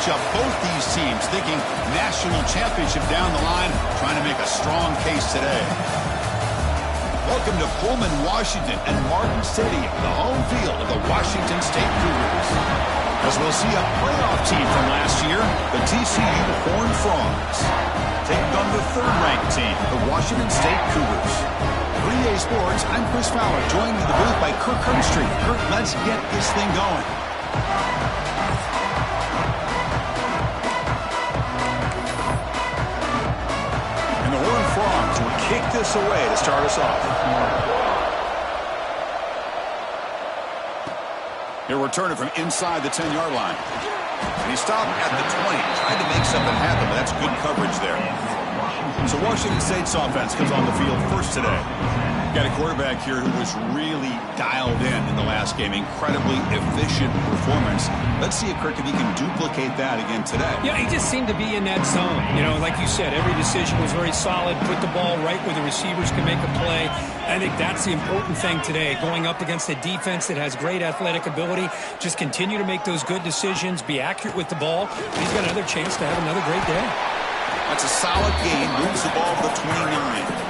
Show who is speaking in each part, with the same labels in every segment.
Speaker 1: matchup. Both these teams thinking national championship down the line, trying to make a strong case today. Welcome to Pullman, Washington, and Martin Stadium, the home field of the Washington State Cougars. As we'll see a playoff team from last year, the TCU Horned Frogs, taking on the third-ranked team, the Washington State Cougars. For EA Sports, I'm Chris Fowler, joined in the booth by Kirk Herbstreit. Kirk, let's get this thing going. And the Horned Frogs will kick this away to start us off. He'll return it from inside the 10-yard line. And he stopped at the 20, trying to make something happen, but that's good coverage there. So Washington State's offense comes on the field first today. Got a quarterback here who was really dialed in the last game. Incredibly efficient performance. Let's see if Kirk, if he can duplicate that again today.
Speaker 2: Yeah, he just seemed to be in that zone. You know, like you said, every decision was very solid. Put the ball right where the receivers can make a play. I think that's the important thing today. Going up against a defense that has great athletic ability. Just continue to make those good decisions. Be accurate with the ball. He's got another chance to have another great day.
Speaker 1: That's a solid gain. Moves the ball to the 29.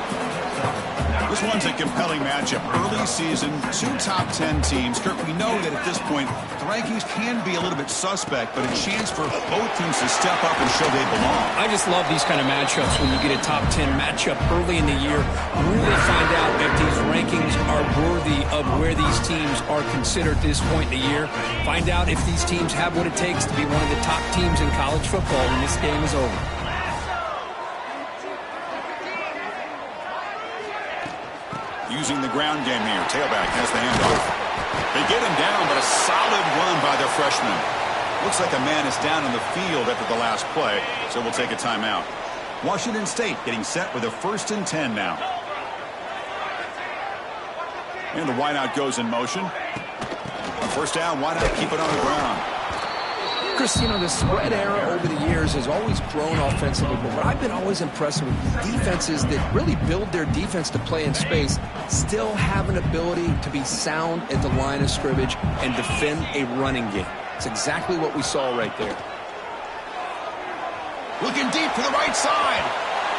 Speaker 1: This one's a compelling matchup. Early season, two top 10 teams. Kirk, we know that at this point, the rankings can be a little bit suspect, but a chance for both teams to step up and show they belong.
Speaker 2: I just love these kind of matchups when you get a top 10 matchup early in the year. Really find out if these rankings are worthy of where these teams are considered at this point in the year. Find out if these teams have what it takes to be one of the top teams in college football when this game is over.
Speaker 1: Using the ground game here. Tailback has the handoff. They get him down, but a solid run by their freshman. Looks like a man is down in the field after the last play, so we'll take a timeout. Washington State getting set with a 1st and 10 now. And the wideout goes in motion. First down, wideout, keep it on the ground.
Speaker 3: Chris, you know, the spread era over the years has always grown offensively, but what I've been always impressed with defenses that really build their defense to play in space still have an ability to be sound at the line of scrimmage and defend a running game. It's exactly what we saw right there.
Speaker 1: Looking deep to the right side.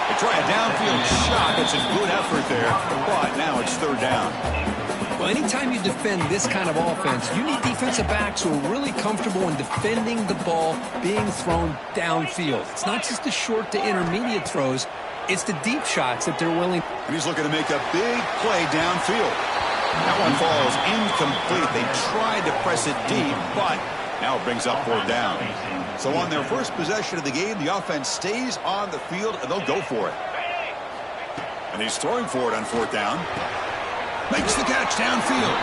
Speaker 1: They try a downfield shot. It's a good effort there, but now it's 3rd down.
Speaker 2: Well, anytime you defend this kind of offense, you need defensive backs who are really comfortable in defending the ball being thrown downfield. It's not just the short to intermediate throws. It's the deep shots that they're willing.
Speaker 1: And he's looking to make a big play downfield. That one falls incomplete. They tried to press it deep, but now it brings up 4th down. So on their first possession of the game, the offense stays on the field, and they'll go for it. And he's throwing for it on 4th down. Makes the catch downfield.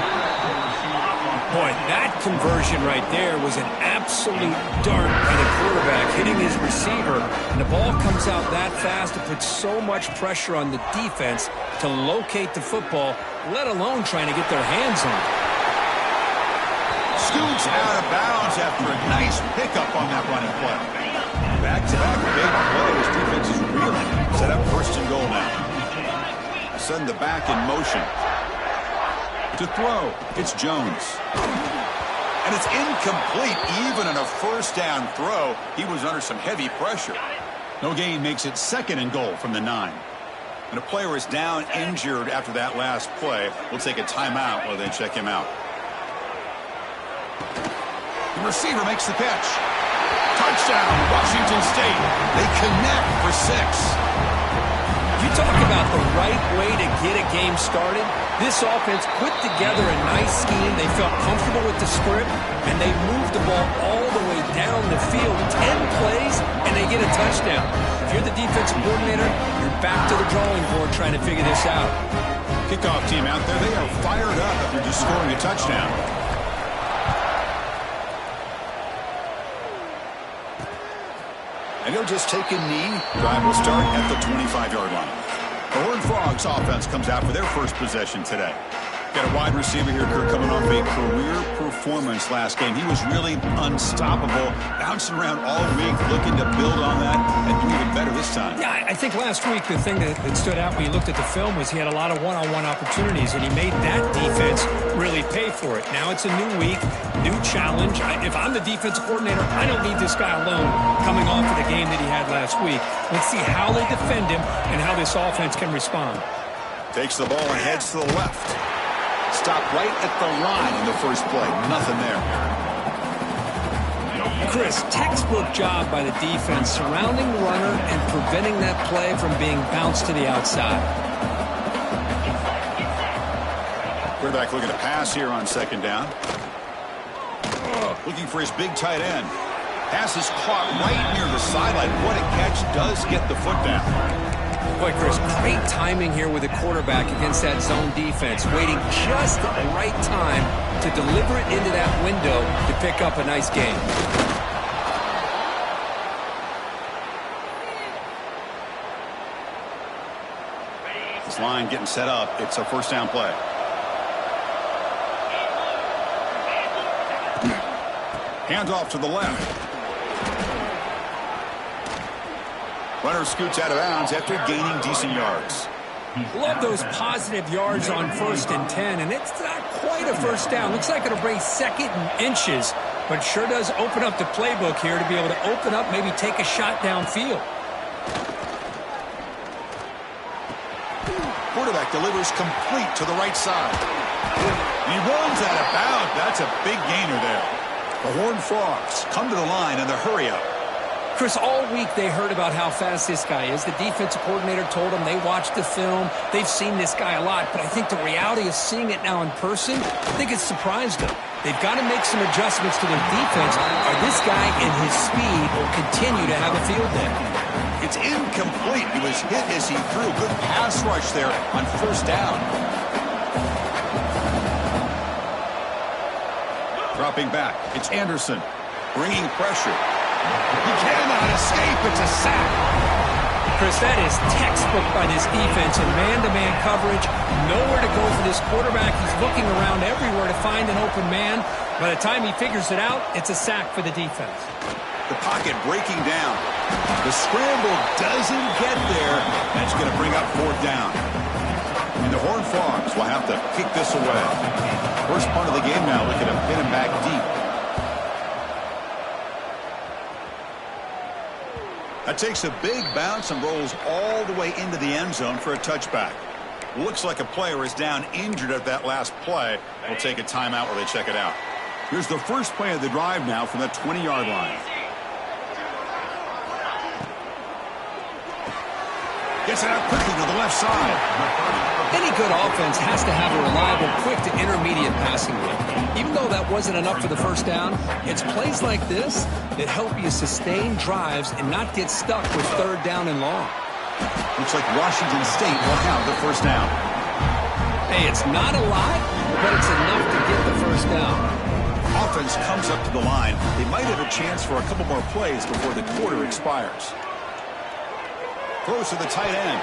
Speaker 2: Boy, that conversion right there was an absolute dart by the quarterback hitting his receiver. And the ball comes out that fast. It puts so much pressure on the defense to locate the football, let alone trying to get their hands on it.
Speaker 1: Scoots out of bounds after a nice pickup on that running play. Back-to-back big plays. Defense is reeling. Set up 1st and goal now. Send the back in motion. To throw, it's Jones. And it's incomplete. Even on a 1st down throw, he was under some heavy pressure. No gain makes it 2nd and goal from the 9. And a player is down injured after that last play. We'll take a timeout while they check him out. The receiver makes the catch. Touchdown, Washington State. They connect for 6.
Speaker 2: You talk about the right way to get a game started. This offense put together a nice scheme. They felt comfortable with the script, and they moved the ball all the way down the field. 10 plays, and they get a touchdown. If you're the defensive coordinator, you're back to the drawing board trying to figure this out.
Speaker 1: Kickoff team out there, they are fired up after just scoring a touchdown. And he'll just take a knee. Drive will start at the 25-yard line. The Horned Frogs offense comes out for their first possession today. Got a wide receiver here, Kirk, coming off a career performance last game. He was really unstoppable, bouncing around all week, looking to build on that and do even better this time.
Speaker 2: Yeah, I think last week the thing that stood out when you looked at the film was he had a lot of one-on-one opportunities, and he made that defense really pay for it. Now it's a new week, new challenge. If I'm the defensive coordinator, I don't need this guy alone coming off of the game that he had last week. Let's see how they defend him and how this offense can respond.
Speaker 1: Takes the ball and heads to the left. Stopped right at the line in the first play. Nothing there.
Speaker 2: Chris, textbook job by the defense surrounding the runner and preventing that play from being bounced to the outside.
Speaker 1: Quarterback looking to pass here on second down. Looking for his big tight end. Pass is caught right near the sideline. What a catch. Does get the foot down.
Speaker 2: Boy, Chris, great timing here with the quarterback against that zone defense, waiting just at the right time to deliver it into that window to pick up a nice gain.
Speaker 1: This line getting set up. It's a first down play. Handoff to the left. Runner scoots out of bounds after gaining decent yards.
Speaker 2: Love those positive yards on 1st and 10, and it's not quite a first down. Looks like it'll bring second and inches, but sure does open up the playbook here to be able to open up, maybe take a shot downfield.
Speaker 1: Quarterback delivers complete to the right side. He runs out of bounds. That's a big gainer there. The Horned Frogs come to the line in the hurry up.
Speaker 2: Chris, all week they heard about how fast this guy is. The defensive coordinator told them they watched the film. They've seen this guy a lot, but I think the reality of seeing it now in person, I think it's surprised them. They've got to make some adjustments to their defense, or this guy and his speed will continue to have a field day.
Speaker 1: It's incomplete. He was hit as he threw. Good pass rush there on first down. Dropping back. It's Anderson bringing pressure. He cannot escape. It's a sack.
Speaker 2: Chris, that is textbook by this defense in man-to-man coverage. Nowhere to go for this quarterback. He's looking around everywhere to find an open man. By the time he figures it out, it's a sack for the defense.
Speaker 1: The pocket breaking down. The scramble doesn't get there. That's going to bring up fourth down. And the Horned Frogs will have to kick this away. First part of the game now, looking to pin him back deep. That takes a big bounce and rolls all the way into the end zone for a touchback. Looks like a player is down injured at that last play. They'll take a timeout while they check it out. Here's the first play of the drive now from the 20-yard line. Gets it out quickly to the left side.
Speaker 2: Any good offense has to have a reliable, quick to intermediate passing game. Even though that wasn't enough for the first down, it's plays like this that help you sustain drives and not get stuck with third down and long.
Speaker 1: Looks like Washington State will have the first down.
Speaker 2: Hey, it's not a lot, but it's enough to get the first down.
Speaker 1: Offense comes up to the line. They might have a chance for a couple more plays before the quarter expires. Throws to the tight end.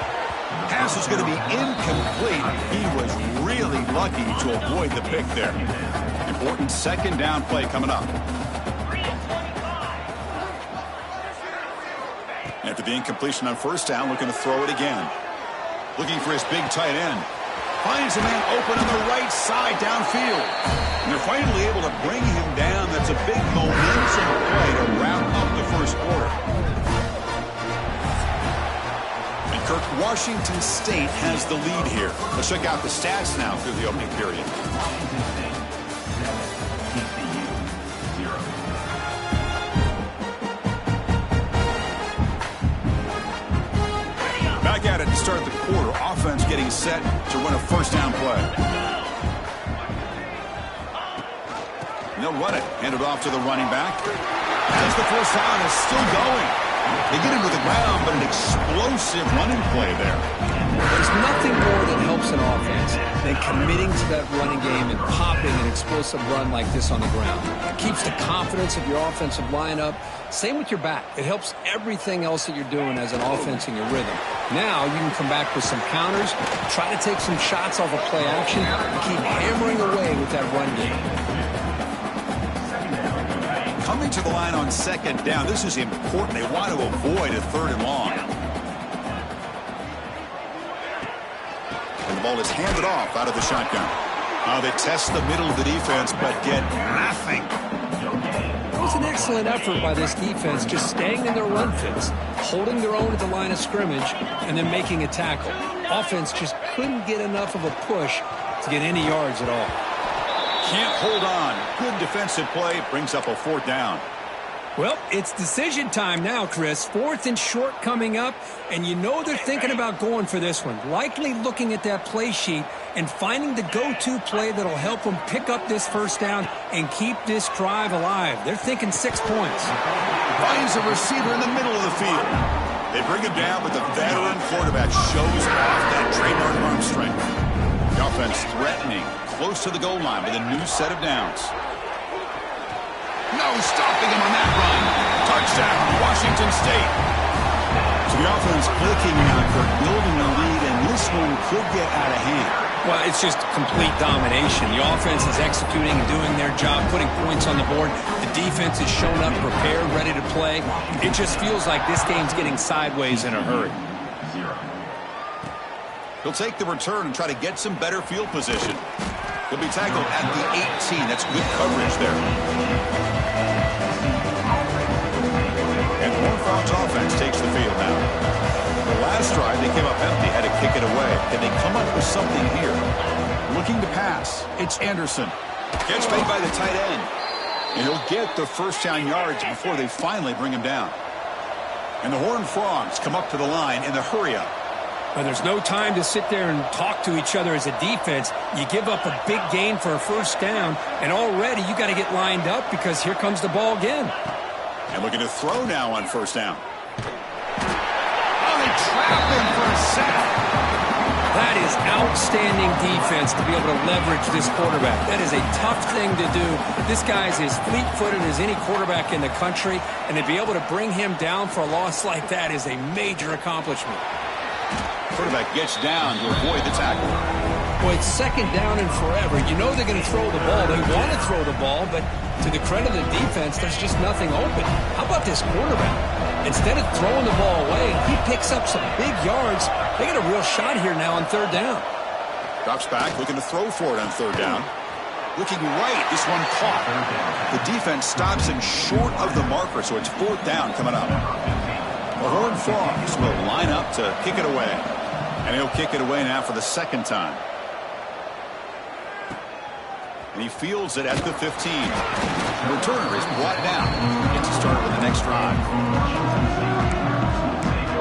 Speaker 1: Pass is going to be incomplete. He was really lucky to avoid the pick there. Important second down play coming up. After the incompletion on first down, looking to throw it again. Looking for his big tight end. Finds a man open on the right side downfield. And they're finally able to bring him down. That's a big momentum play to wrap up the first quarter. Kirk, Washington State has the lead here. Let's check out the stats now through the opening period. Back at it to start the quarter. Offense getting set to run a first down play. And they'll run it. Hand it off to the running back. As the first down is still going. They get him to the ground, but an explosive running play there.
Speaker 2: There's nothing more that helps an offense than committing to that running game and popping an explosive run like this on the ground. It keeps the confidence of your offensive lineup. Same with your back. It helps everything else that you're doing as an offense in your rhythm. Now you can come back with some counters, try to take some shots off of play action, and keep hammering away with that run game.
Speaker 1: Coming to the line on second down, this is important. They want to avoid a third and long. And the ball is handed off out of the shotgun. Now they test the middle of the defense, but get nothing.
Speaker 2: It was an excellent effort by this defense, just staying in their run fits, holding their own at the line of scrimmage, and then making a tackle. Offense just couldn't get enough of a push to get any yards at all.
Speaker 1: Can't hold on. Good defensive play brings up a fourth down.
Speaker 2: Well, it's decision time now, Chris. 4th and short coming up, and you know they're thinking about going for this one. Likely looking at that play sheet and finding the go-to play that'll help them pick up this first down and keep this drive alive. They're thinking 6 points.
Speaker 1: Finds a receiver in the middle of the field. They bring him down, but the veteran quarterback shows off that trademark arm strength. The offense threatening, close to the goal line with a new set of downs. No stopping him on that run. Touchdown, Washington State. So the offense clicking now for building a lead, and this one could get out of hand.
Speaker 2: Well, it's just complete domination. The offense is executing and doing their job, putting points on the board. The defense is showing up, prepared, ready to play. It just feels like this game's getting sideways in a hurry.
Speaker 1: He'll take the return and try to get some better field position. He'll be tackled at the 18. That's good coverage there. And Hornfrog's offense takes the field now. The last drive, they came up empty, had to kick it away. Can they come up with something here? Looking to pass. It's Anderson. Catch made by the tight end. And he'll get the first down yards before they finally bring him down. And the Horned Frogs come up to the line in the hurry-up.
Speaker 2: Well, there's no time to sit there and talk to each other as a defense. You give up a big gain for a first down, and already you got to get lined up because here comes the ball again.
Speaker 1: And looking to throw now on first down. Oh, they trap him for a sack.
Speaker 2: That is outstanding defense to be able to leverage this quarterback. That is a tough thing to do. This guy's as fleet-footed as any quarterback in the country, and to be able to bring him down for a loss like that is a major accomplishment.
Speaker 1: Quarterback gets down to avoid the tackle.
Speaker 2: Well, it's second down and forever. You know they're going to throw the ball. They want to throw the ball, but to the credit of the defense, there's just nothing open. How about this quarterback? Instead of throwing the ball away, he picks up some big yards. They got a real shot here now on third down.
Speaker 1: Drops back, looking to throw for it on third down. Looking right, this one caught. The defense stops him short of the marker, so it's fourth down coming up. The Horned Frogs will line up to kick it away. And he'll kick it away now for the second time. And he fields it at the 15. The returner is brought down. Gets to start with the next drive.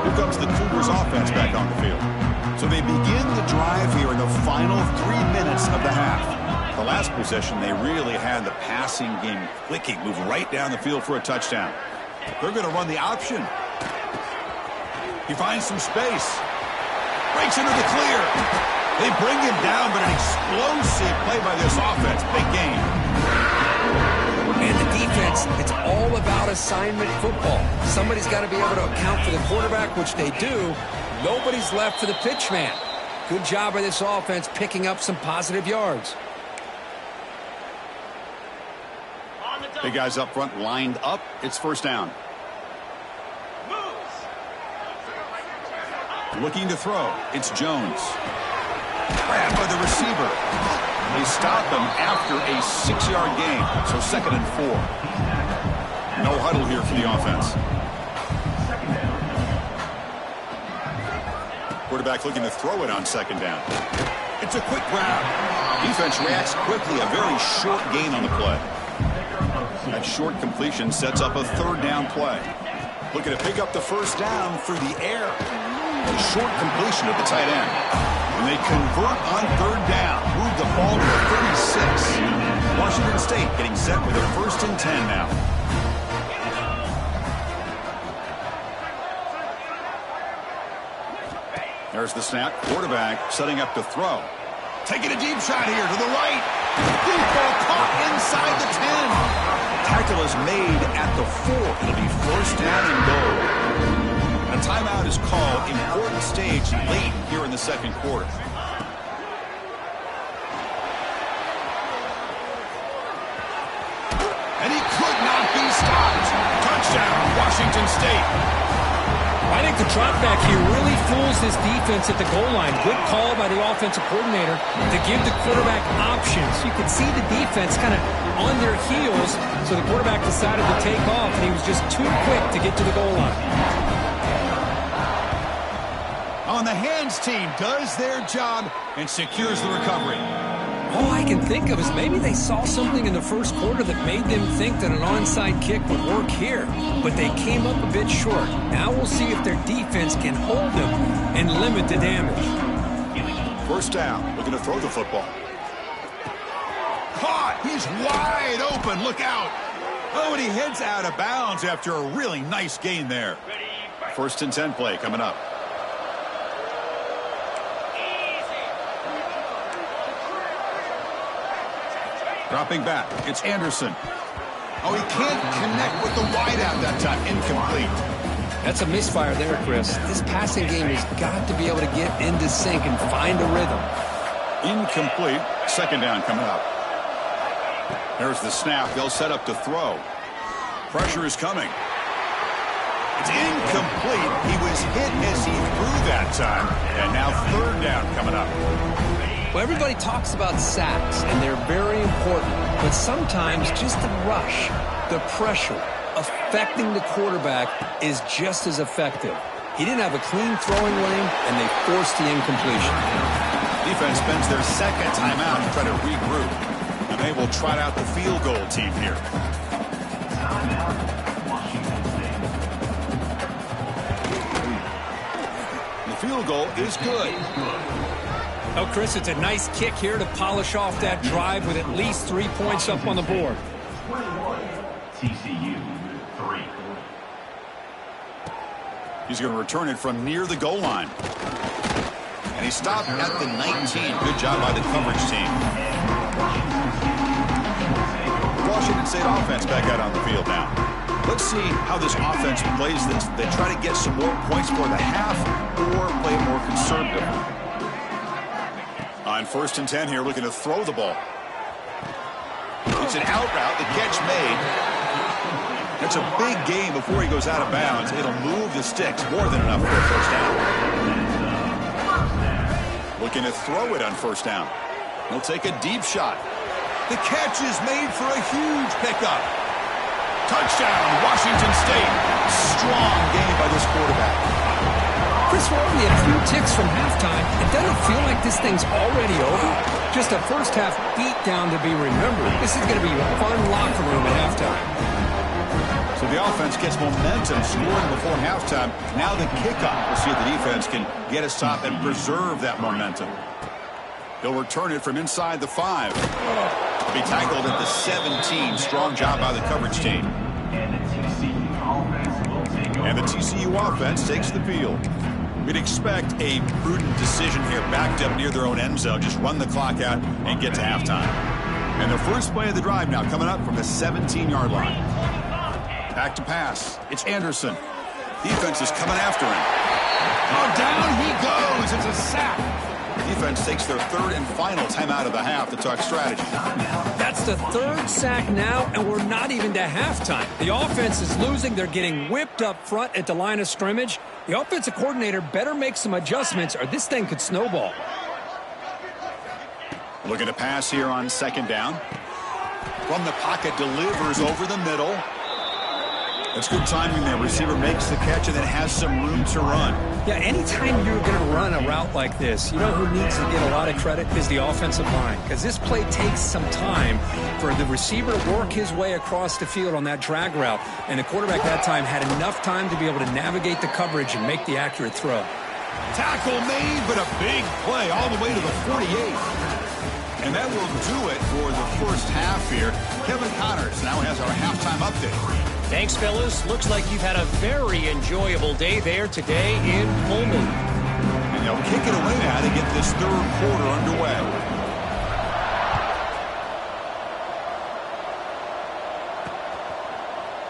Speaker 1: Here comes the Cougars offense back on the field. So they begin the drive here in the final 3 minutes of the half. The last possession, they really had the passing game clicking. Move right down the field for a touchdown. They're going to run the option. He finds some space. Breaks into the clear. They bring him down, but an explosive play by this offense. Big game.
Speaker 2: And the defense, it's all about assignment football. Somebody's got to be able to account for the quarterback, which they do. Nobody's left for the pitch man. Good job by this offense picking up some positive yards.
Speaker 1: Big guys up front lined up. It's first down. Looking to throw. It's Jones. Grabbed by the receiver. They stop him after a 6-yard gain. So 2nd and 4. No huddle here for the offense. Quarterback looking to throw it on second down. It's a quick grab. Defense reacts quickly. A very short gain on the play. That short completion sets up a third down play. Looking to pick up the first down through the air. A short completion at the tight end. And they convert on third down. Move the ball to the 36. Washington State getting set with a 1st and 10 now. There's the snap. Quarterback setting up to throw. Taking a deep shot here to the right. Deep ball caught inside the 10. Tackle is made at the 4. It'll be first down and goal. A timeout is called. Important stage late here in the second quarter. And he could not be stopped. Touchdown, Washington State.
Speaker 2: I think the drop back here really fools this defense at the goal line. Good call by the offensive coordinator to give the quarterback options. You could see the defense kind of on their heels, so the quarterback decided to take off, and he was just too quick to get to the goal line.
Speaker 1: On the hands team does their job and secures the recovery.
Speaker 2: All I can think of is maybe they saw something in the first quarter that made them think that an onside kick would work here, but they came up a bit short. Now we'll see if their defense can hold them and limit the damage.
Speaker 1: First down, looking to throw the football. Caught! He's wide open, look out! Oh, and he heads out of bounds after a really nice gain there. First and 10 play coming up. Dropping back, it's Anderson. Oh, he can't connect with the wideout that time. Incomplete.
Speaker 3: That's a misfire there, Chris. This passing game has got to be able to get into sync and find a rhythm.
Speaker 1: Incomplete. Second down coming up. There's the snap. They'll set up to throw. Pressure is coming. It's incomplete. He was hit as he threw that time. And now third down coming up.
Speaker 3: Well, everybody talks about sacks, and they're very important. But sometimes just the rush, the pressure, affecting the quarterback is just as effective. He didn't have a clean throwing lane, and they forced the incompletion.
Speaker 1: Defense spends their second timeout to try to regroup. And they will trot out the field goal team here. The field goal is good.
Speaker 2: Oh, Chris, it's a nice kick here to polish off that drive with at least 3 points up on the board.
Speaker 4: TCU 3.
Speaker 1: He's going to return it from near the goal line. And he stopped at the 19. Good job by the coverage team. Washington State offense back out on the field now. Let's see how this offense plays this. They try to get some more points for the half or play it more conservative. On first and 10 here, looking to throw the ball. It's an out route, the catch made. That's a big gain before he goes out of bounds. It'll move the sticks, more than enough for a first down. Looking to throw it on first down. He'll take a deep shot. The catch is made for a huge pickup. Touchdown, Washington State. Strong game by this quarterback.
Speaker 2: Chris, we're only a few ticks from halftime. It doesn't feel like this thing's already over. Just a first half beatdown to be remembered. This is going to be a fun locker room at halftime.
Speaker 1: So the offense gets momentum, scoring before halftime. Now the kickoff. We'll see if the defense can get a stop and preserve that momentum. They'll return it from inside the 5. He'll be tackled at the 17. Strong job by the coverage team. And the TCU offense takes the field. We'd expect a prudent decision here, backed up near their own end zone. Just run the clock out and get to halftime. And the first play of the drive now coming up from the 17-yard line. Back to pass. It's Anderson. Defense is coming after him. Oh, down he goes. It's a sack. Defense takes their third and final timeout of the half to talk strategy.
Speaker 2: That's the third sack now, and we're not even to halftime. The offense is losing. They're getting whipped up front at the line of scrimmage. The offensive coordinator better make some adjustments, or this thing could snowball.
Speaker 1: Looking to pass here on second down. From the pocket, delivers over the middle. That's good timing there. Receiver makes the catch and then has some room to run.
Speaker 2: Yeah, anytime you're going to run a route like this, you know who needs to get a lot of credit is the offensive line. Because this play takes some time for the receiver to work his way across the field on that drag route. And the quarterback that time had enough time to be able to navigate the coverage and make the accurate throw.
Speaker 1: Tackle made, but a big play all the way to the 48. And that will do it for the first half here. Kevin Connors now has our halftime update.
Speaker 5: Thanks, fellas. Looks like you've had a very enjoyable day there today in Pullman.
Speaker 1: They'll kick it away now to get this third quarter underway.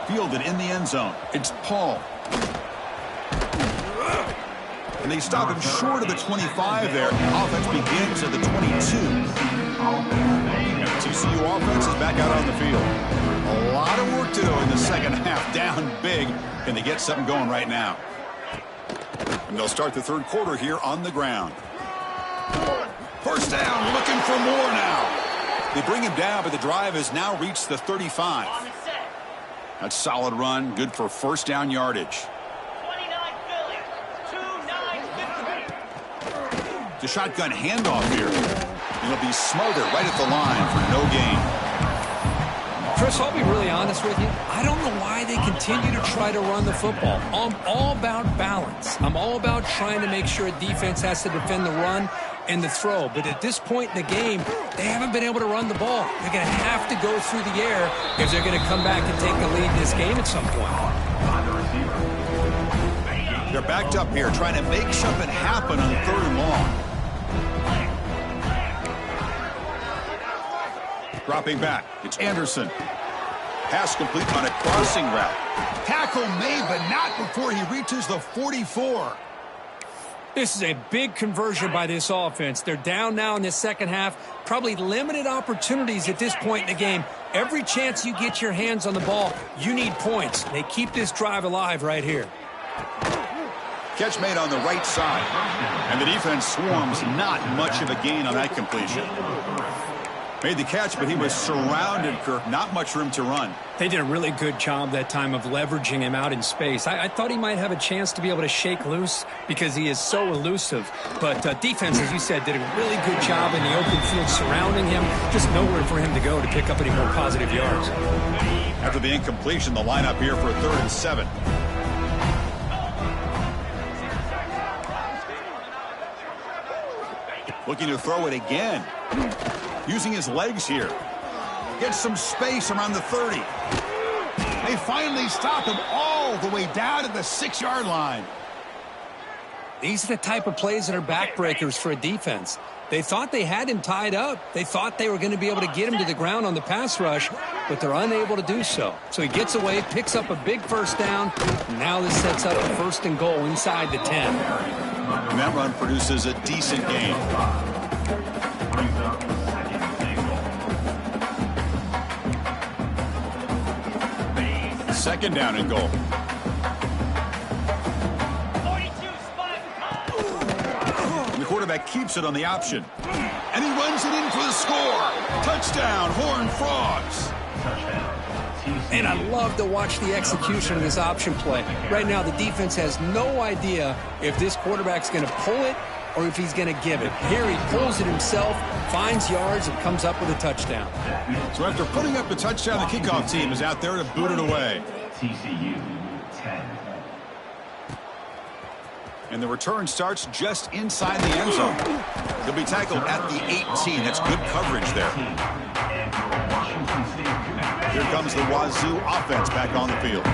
Speaker 1: Fielded in the end zone. It's Paul. And they stop him short of the 25 there. Offense begins at the 22. And the TCU offense is back out on the field. A lot of work to do in the second half. Down big. Can they get something going right now? And they'll start the third quarter here on the ground. First down, looking for more now. They bring him down, but the drive has now reached the 35. That's a solid run, good for first down yardage. The shotgun handoff here. It'll be Smother right at the line for no gain.
Speaker 2: Chris, I'll be really honest with you. I don't know why they continue to try to run the football. I'm all about balance. I'm all about trying to make sure a defense has to defend the run and the throw. But at this point in the game, they haven't been able to run the ball. They're going to have to go through the air if they're going to come back and take the lead in this game at some point.
Speaker 1: They're backed up here trying to make something happen on third and long. Dropping back, it's Anderson. Pass complete on a crossing route. Tackle made, but not before he reaches the 44.
Speaker 2: This is a big conversion by this offense. They're down now in the second half. Probably limited opportunities at this point in the game. Every chance you get your hands on the ball, you need points. They keep this drive alive right here.
Speaker 1: Catch made on the right side. And the defense swarms. Not much of a gain on that completion. Made the catch, but he was surrounded, Kirk. Not much room to run.
Speaker 2: They did a really good job that time of leveraging him out in space. I thought he might have a chance to be able to shake loose because he is so elusive. But defense, as you said, did a really good job in the open field surrounding him. Just nowhere for him to go to pick up any more positive yards.
Speaker 1: After the incompletion, the lineup here for 3rd and 7. Looking to throw it again. Using his legs here. Gets some space around the 30. They finally stop him all the way down to the 6-yard line.
Speaker 2: These are the type of plays that are backbreakers for a defense. They thought they had him tied up. They thought they were going to be able to get him to the ground on the pass rush, but they're unable to do so. So he gets away, picks up a big first down. Now this sets up a 1st and goal inside the 10.
Speaker 1: And that run produces a decent gain. Second down and goal. And the quarterback keeps it on the option. And he runs it in for the score. Touchdown, Horned Frogs.
Speaker 2: And I love to watch the execution of this option play. Right now, the defense has no idea if this quarterback's going to pull it or if he's going to give it. Here he pulls it himself, finds yards, and comes up with a touchdown.
Speaker 1: So after putting up the touchdown, the kickoff team is out there to boot it away.
Speaker 4: TCU 10.
Speaker 1: And the return starts just inside the end zone. He'll be tackled at the 18. That's good coverage there. Here comes the Wazoo offense back on the field.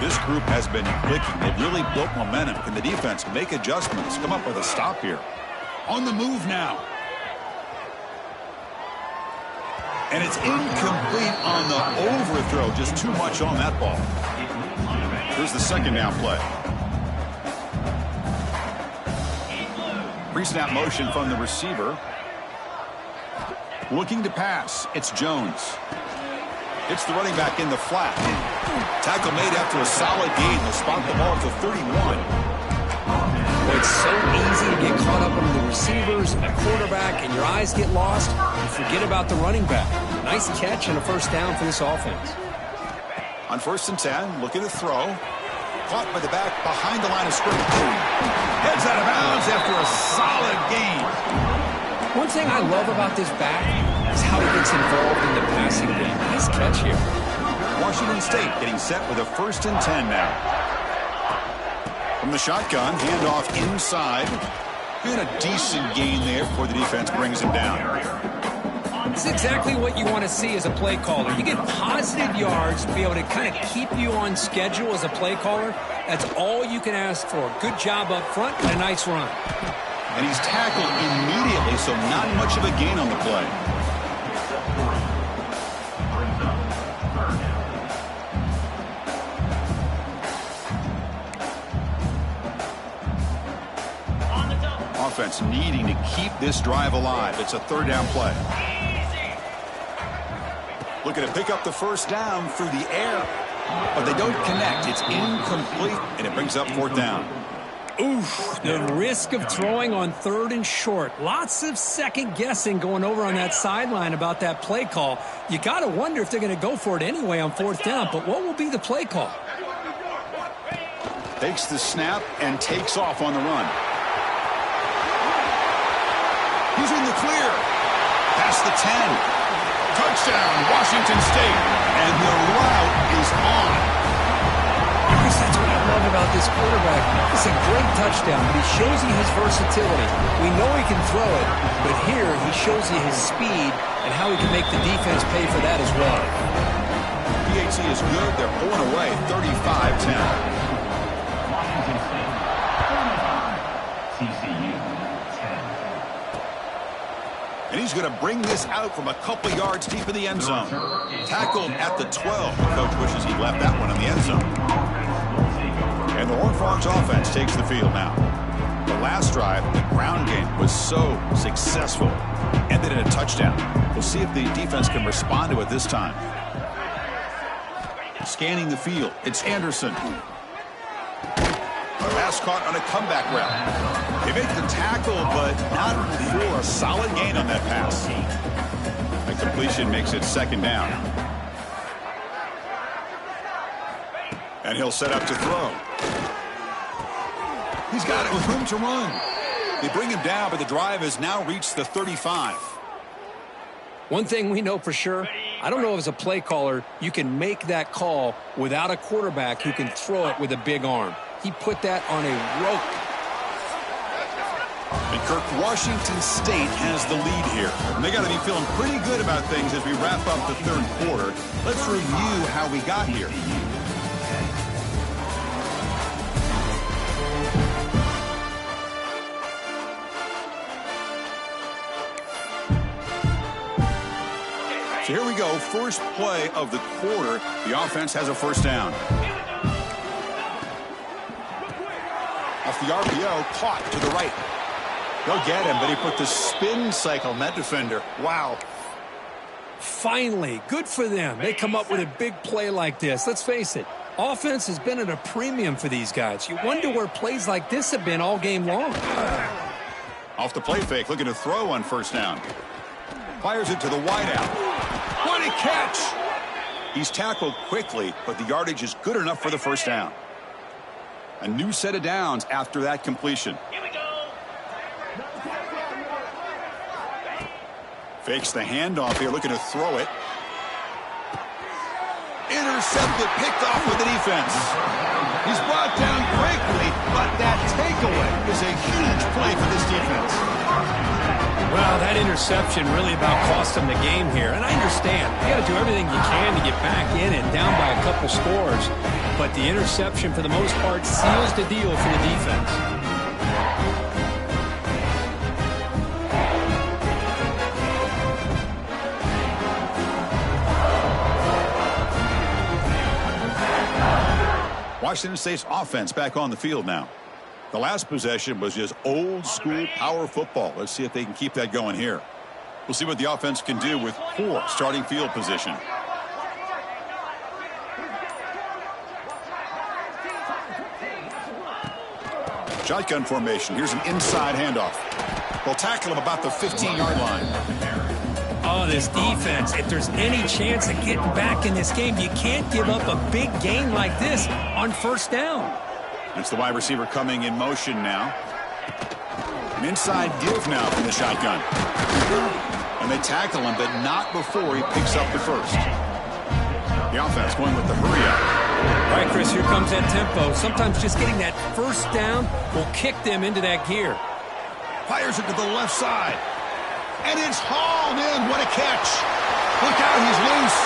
Speaker 1: This group has been clicking. They've really built momentum. Can the defense make adjustments? Come up with a stop here. On the move now. And it's incomplete on the overthrow. Just too much on that ball. Here's the second down play. Pre-snap motion from the receiver. Looking to pass. It's Jones. It's the running back in the flat. Tackle made after a solid gain. They'll spot the ball at the 31.
Speaker 2: It's so easy to get caught up on the receivers and the quarterback, and your eyes get lost. You forget about the running back. Nice catch and a first down for this offense.
Speaker 1: On 1st and 10, looking to throw. Caught by the back behind the line of scrimmage. Heads out of bounds after a solid gain.
Speaker 2: One thing I love about this back is how he gets involved in the passing game. Nice catch here.
Speaker 1: Washington State getting set with a 1st and 10 now. From the shotgun, handoff inside. And a decent gain there before the defense brings him down.
Speaker 2: It's exactly what you want to see as a play caller. You get positive yards to be able to kind of keep you on schedule as a play caller. That's all you can ask for. Good job up front and a nice run.
Speaker 1: And he's tackled immediately, so not much of a gain on the play. Offense needing to keep this drive alive. It's a third down play. Looking to pick up the first down through the air. But they don't connect. It's incomplete, and it brings up fourth down.
Speaker 2: Oof, the risk of throwing on third and short. Lots of second guessing going over on that sideline about that play call. You got to wonder if they're going to go for it anyway on fourth down, but what will be the play call?
Speaker 1: Takes the snap and takes off on the run. He's in the clear. Past the 10. Touchdown, Washington State. And the route is on.
Speaker 2: That's what I love about this quarterback. It's a great touchdown, but he shows you his versatility. We know he can throw it, but here he shows you his speed and how he can make the defense pay for that as well.
Speaker 1: PAT is good. They're pulling away 35-10.
Speaker 4: Washington State 35, TCU 10.
Speaker 1: And he's going to bring this out from a couple yards deep in the end zone. Tackled at the 12. The coach wishes he left that one in the end zone. And the Horned Frogs offense takes the field now. The last drive, the ground game was so successful. Ended in a touchdown. We'll see if the defense can respond to it this time. Scanning the field, it's Anderson. A pass caught on a comeback route. They make the tackle, but not for a solid gain on that pass. The completion makes it second down. And he'll set up to throw. He's got it with room to run. They bring him down, but the drive has now reached the 35.
Speaker 2: One thing we know for sure, I don't know if as a play caller you can make that call without a quarterback who can throw it with a big arm. He put that on a rope.
Speaker 1: And Kirk, Washington State has the lead here. And they got to be feeling pretty good about things as we wrap up the third quarter. Let's review how we got here. So here we go. First play of the quarter. The offense has a first down. Off the RPO, caught to the right. They'll get him, but he put the spin cycle on that defender. Wow.
Speaker 2: Finally, good for them. They come up with a big play like this. Let's face it, offense has been at a premium for these guys. You wonder where plays like this have been all game long.
Speaker 1: Off the play fake, looking to throw on first down. Fires it to the wideout. What a catch! He's tackled quickly, but the yardage is good enough for the first down. A new set of downs after that completion.
Speaker 5: Here we go.
Speaker 1: Fakes the handoff here, looking to throw it. Intercepted, picked off with the defense. He's brought down quickly, but that takeaway is a huge play for this defense.
Speaker 2: Well, that interception really about cost them the game here. And I understand. You got to do everything you can to get back in and down by a couple scores. But the interception, for the most part, seals the deal for the defense.
Speaker 1: Washington State's offense back on the field now. The last possession was just old school power football. Let's see if they can keep that going here. We'll see what the offense can do with poor starting field position. Shotgun formation. Here's an inside handoff. They'll tackle him about the 15-yard line.
Speaker 2: Oh, this defense, if there's any chance of getting back in this game, you can't give up a big gain like this on first down.
Speaker 1: It's the wide receiver coming in motion now. An inside give now from the shotgun. And they tackle him, but not before he picks up the first. The offense going with the hurry up.
Speaker 2: All right, Chris, here comes that tempo. Sometimes just getting that first down will kick them into that gear.
Speaker 1: Fires it to the left side. And it's hauled in. What a catch. Look out, he's loose.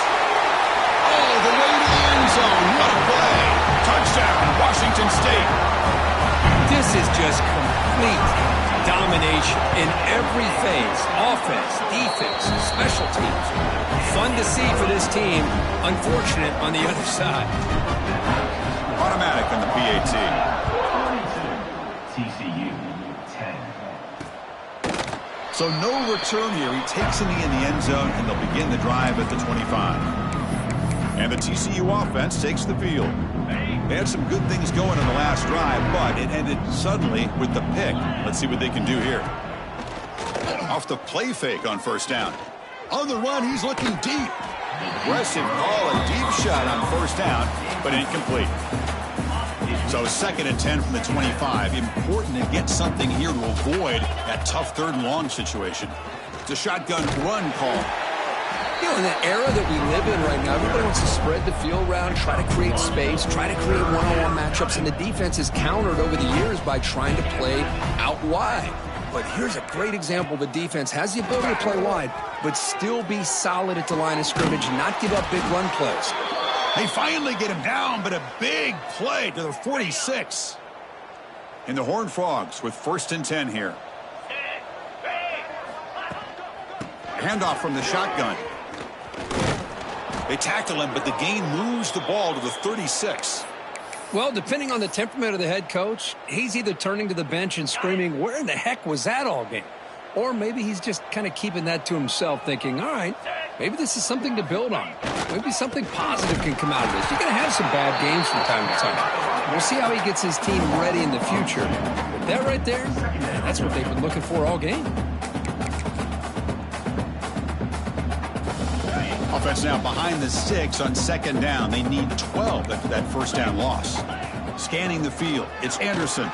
Speaker 1: All the way to the end zone. What a play. Touchdown, Washington State.
Speaker 2: This is just complete domination in every phase, offense, defense, special teams. Fun to see for this team. Unfortunate on the other side.
Speaker 1: Automatic on the PAT.
Speaker 4: 42, TCU, 10.
Speaker 1: So no return here. He takes it in the end zone, and they'll begin the drive at the 25. And the TCU offense takes the field. They had some good things going in the last drive, but it ended suddenly with the pick. Let's see what they can do here. Off the play fake on first down. On the run, he's looking deep. Aggressive call, a deep shot on first down, but incomplete. So 2nd and 10 from the 25. Important to get something here to avoid that tough 3rd and long situation. It's a shotgun run call.
Speaker 3: You know, in the era that we live in right now, everybody wants to spread the field around, try to create space, try to create one-on-one matchups, and the defense is countered over the years by trying to play out wide. But here's a great example. The defense has the ability to play wide, but still be solid at the line of scrimmage, not give up big run plays.
Speaker 1: They finally get him down, but a big play to the 46. And the Horned Frogs with 1st and 10 here. Handoff from the shotgun. They tackle him, but the gain moves the ball to the 36.
Speaker 2: Well, depending on the temperament of the head coach, he's either turning to the bench and screaming, where in the heck was that all game? Or maybe he's just kind of keeping that to himself, thinking, all right, maybe this is something to build on. Maybe something positive can come out of this. You're going to have some bad games from time to time. We'll see how he gets his team ready in the future. But that right there, that's what they've been looking for all game.
Speaker 1: Offense now behind the 6 on 2nd down. They need 12 after that 1st down loss. Scanning the field. It's Anderson.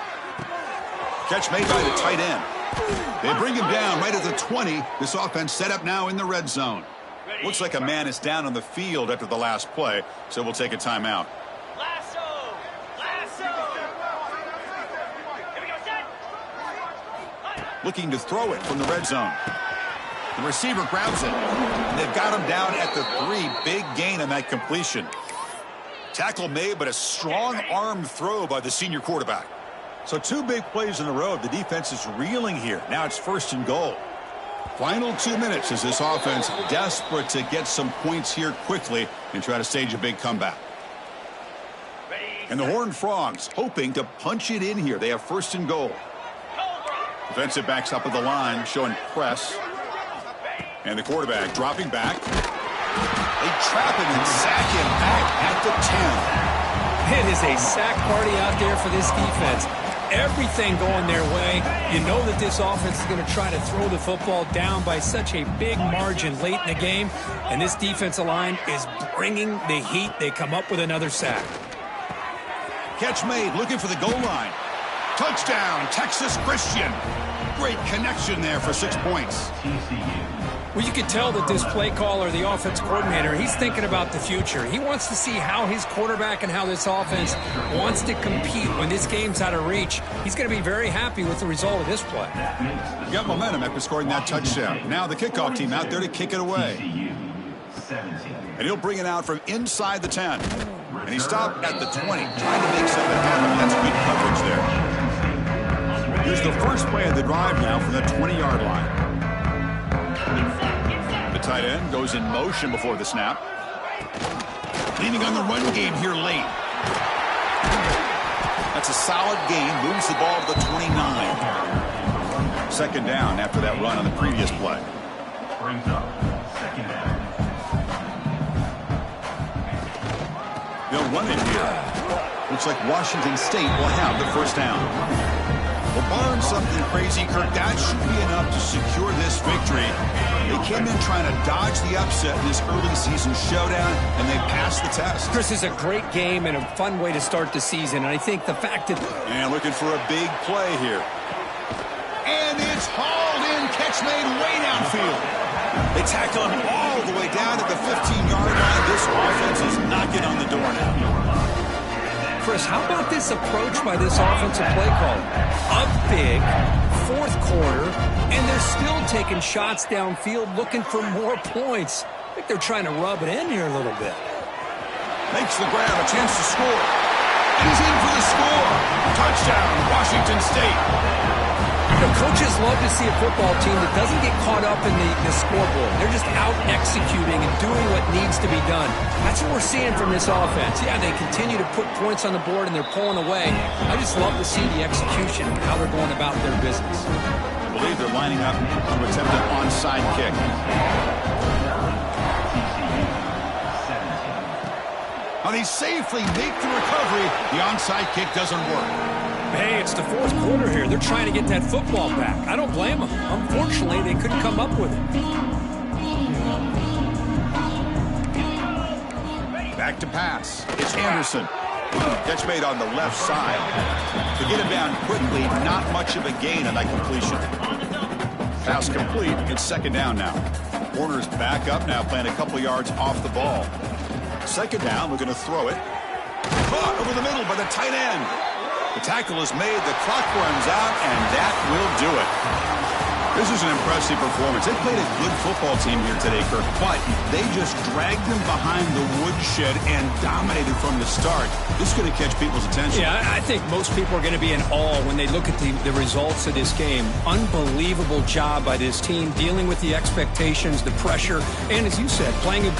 Speaker 1: Catch made by the tight end. They bring him down right at the 20. This offense set up now in the red zone. Looks like a man is down on the field after the last play, so we'll take a timeout. Looking to throw it from the red zone. The receiver grabs it, and they've got him down at the 3. Big gain on that completion. Tackle made, but a strong arm throw by the senior quarterback. So 2 big plays in a row. The defense is reeling here. Now it's 1st and goal. Final 2 minutes as this offense desperate to get some points here quickly and try to stage a big comeback. And the Horned Frogs hoping to punch it in here. They have 1st and goal. Defensive backs up at the line, showing press. And the quarterback dropping back. They trap him and sack him back at the 10.
Speaker 2: It is a sack party out there for this defense. Everything going their way. You know that this offense is going to try to throw the football down by such a big margin late in the game. And this defensive line is bringing the heat. They come up with another sack.
Speaker 1: Catch made, looking for the goal line. Touchdown, Texas Christian. Great connection there for 6 points.
Speaker 4: TCU.
Speaker 2: Well, you can tell that this play caller, the offense coordinator, he's thinking about the future. He wants to see how his quarterback and how this offense wants to compete when this game's out of reach. He's going to be very happy with the result of this play.
Speaker 1: You got momentum after scoring that touchdown. Now the kickoff team out there to kick it away.
Speaker 4: TCU, 17.
Speaker 1: And he'll bring it out from inside the 10. And he stopped at the 20, trying to make something happen. That's good coverage there. Here's the first play of the drive now from the 20-yard line. The tight end goes in motion before the snap. Leaning on the run game here late. That's a solid gain. Moves the ball to the 29. 2nd down after that run on the previous play.
Speaker 4: Brings up 2nd down.
Speaker 1: They'll run it here. Looks like Washington State will have the 1st down. Well, barring something crazy, Kirk, that should be enough to secure this victory. They came in trying to dodge the upset in this early season showdown, and they passed the test.
Speaker 2: Chris, is a great game and a fun way to start the season. And I think the fact that...
Speaker 1: And looking for a big play here. And it's hauled in, catch made way downfield. They tackle him all the way down at the 15-yard line. This offense is knocking on the door now.
Speaker 2: Chris, how about this approach by this offensive play caller? Up big, 4th quarter, and they're still taking shots downfield looking for more points. I think they're trying to rub it in here a little bit.
Speaker 1: Makes the grab, a chance to score. And he's in for the score. Touchdown, Washington State.
Speaker 2: Coaches love to see a football team that doesn't get caught up in the scoreboard. They're just out executing and doing what needs to be done. That's what we're seeing from this offense. Yeah, they continue to put points on the board and they're pulling away. I just love to see the execution and how they're going about their business.
Speaker 1: I believe they're lining up to attempt an onside kick. Now they safely make the recovery. The onside kick doesn't work.
Speaker 2: Hey, it's the fourth quarter here. They're trying to get that football back. I don't blame them. Unfortunately, they couldn't come up with it.
Speaker 1: Back to pass. It's Anderson. Catch made on the left side. To get him down quickly, not much of a gain on that completion. Pass complete. It's second down now. Warner's back up now, playing a couple yards off the ball. Second down, we're going to throw it. Caught over the middle by the tight end. The tackle is made, the clock runs out, and that will do it. This is an impressive performance. They played a good football team here today, Kirk, but they just dragged them behind the woodshed and dominated from the start. This is going to catch people's attention.
Speaker 2: Yeah, I think most people are going to be in awe when they look at the results of this game. Unbelievable job by this team, dealing with the expectations, the pressure, and as you said, playing a